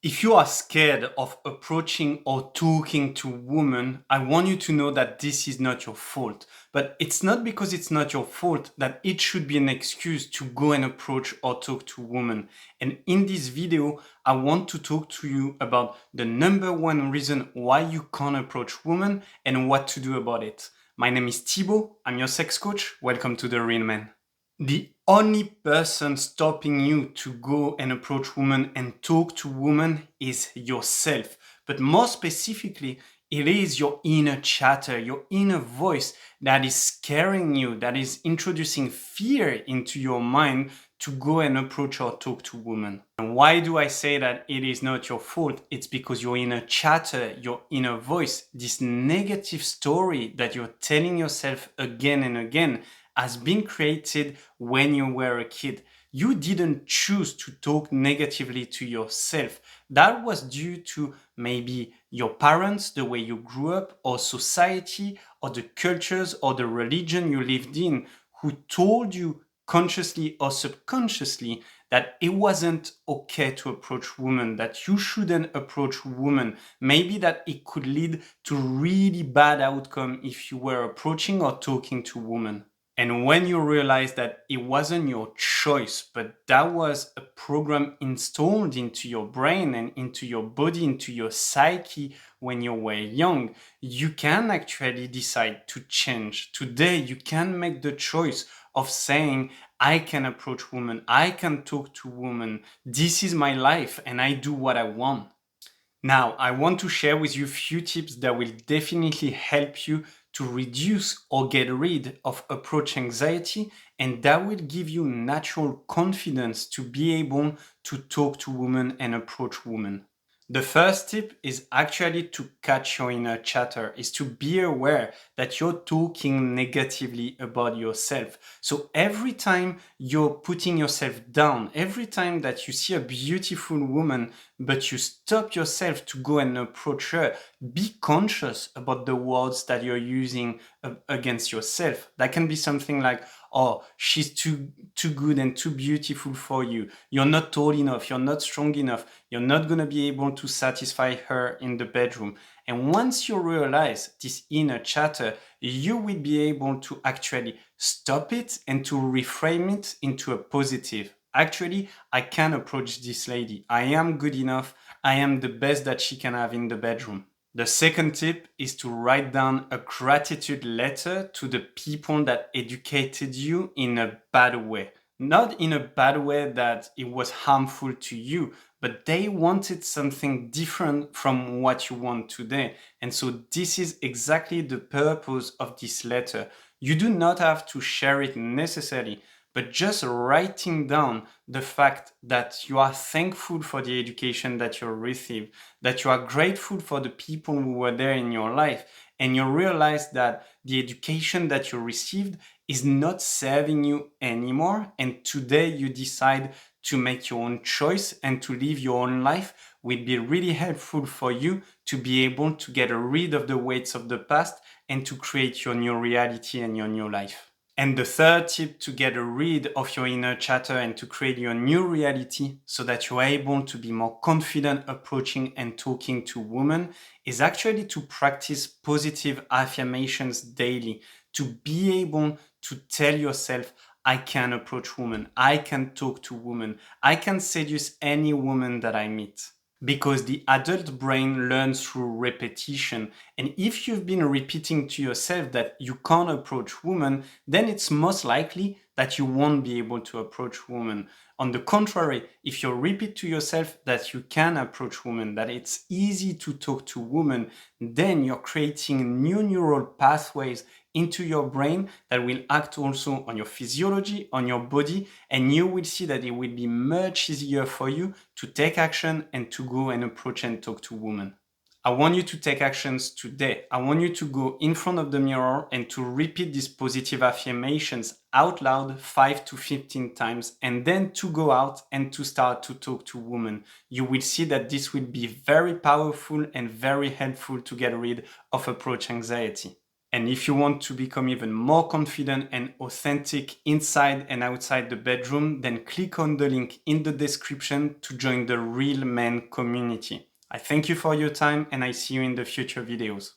If you are scared of approaching or talking to women, I want you to know that this is not your fault. But it's not because it's not your fault that it should be an excuse to go and approach or talk to women. And in this video, I want to talk to you about the number one reason why you can't approach women and what to do about it. My name is Thibaut. I'm your sex coach. Welcome to The Real Man. The only person stopping you to go and approach women and talk to women is yourself. But more specifically, it is your inner chatter, your inner voice that is scaring you, that is introducing fear into your mind to go and approach or talk to women. And why do I say that it is not your fault? It's because your inner chatter, your inner voice, this negative story that you're telling yourself again and again has been created when you were a kid. You didn't choose to talk negatively to yourself. That was due to maybe your parents, the way you grew up, or society, or the cultures, or the religion you lived in, who told you consciously or subconsciously that it wasn't okay to approach women, that you shouldn't approach women. Maybe that it could lead to really bad outcome if you were approaching or talking to women. And when you realize that it wasn't your choice, but that was a program installed into your brain and into your body, into your psyche when you were young, you can actually decide to change. Today, you can make the choice of saying, I can approach women, I can talk to women, this is my life, and I do what I want. Now, I want to share with you a few tips that will definitely help you to reduce or get rid of approach anxiety, and that will give you natural confidence to be able to talk to women and approach women. The first tip is actually to catch your inner chatter, is to be aware that you're talking negatively about yourself. So every time you're putting yourself down, every time that you see a beautiful woman, but you stop yourself to go and approach her, be conscious about the words that you're using against yourself. That can be something like, oh, she's too good and too beautiful for you. You're not tall enough, you're not strong enough, you're not going to be able to satisfy her in the bedroom. And once you realize this inner chatter, you will be able to actually stop it and to reframe it into a positive. Actually, I can approach this lady. I am good enough. I am the best that she can have in the bedroom. The second tip is to write down a gratitude letter to the people that educated you in a bad way. Not in a bad way that it was harmful to you, but they wanted something different from what you want today. And so this is exactly the purpose of this letter. You do not have to share it necessarily, but just writing down the fact that you are thankful for the education that you received, that you are grateful for the people who were there in your life, and you realize that the education that you received is not serving you anymore, and today you decide to make your own choice and to live your own life, will be really helpful for you to be able to get rid of the weights of the past and to create your new reality and your new life. And the third tip to get rid of your inner chatter and to create your new reality so that you're able to be more confident approaching and talking to women is actually to practice positive affirmations daily, to be able to tell yourself, I can approach women, I can talk to women, I can seduce any woman that I meet. Because the adult brain learns through repetition. And if you've been repeating to yourself that you can't approach women, then it's most likely that you won't be able to approach women. On the contrary, if you repeat to yourself that you can approach women, that it's easy to talk to women, then you're creating new neural pathways into your brain that will act also on your physiology, on your body, and you will see that it will be much easier for you to take action and to go and approach and talk to women. I want you to take actions today. I want you to go in front of the mirror and to repeat these positive affirmations out loud 5 to 15 times, and then to go out and to start to talk to women. You will see that this will be very powerful and very helpful to get rid of approach anxiety. And if you want to become even more confident and authentic inside and outside the bedroom, then click on the link in the description to join the Real Men community. I thank you for your time and I see you in the future videos.